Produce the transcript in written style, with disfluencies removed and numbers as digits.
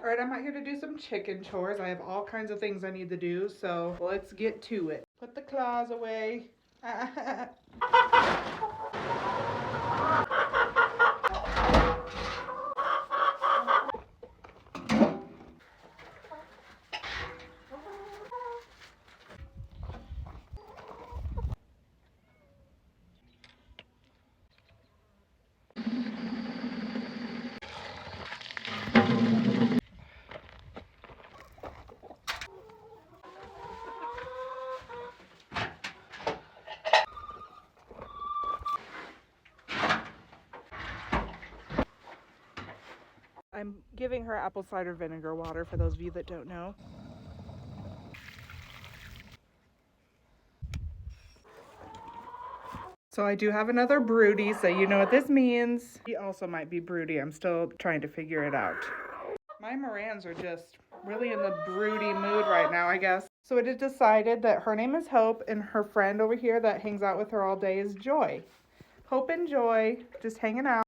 All right, I'm out here to do some chicken chores. I have all kinds of things I need to do, so let's get to it. Put the claws away. I'm giving her apple cider vinegar water for those of you that don't know. So I do have another broody, so you know what this means. He also might be broody. I'm still trying to figure it out. My Morans are just really in the broody mood right now, I guess. So it is decided that her name is Hope, and her friend over here that hangs out with her all day is Joy. Hope and Joy just hanging out.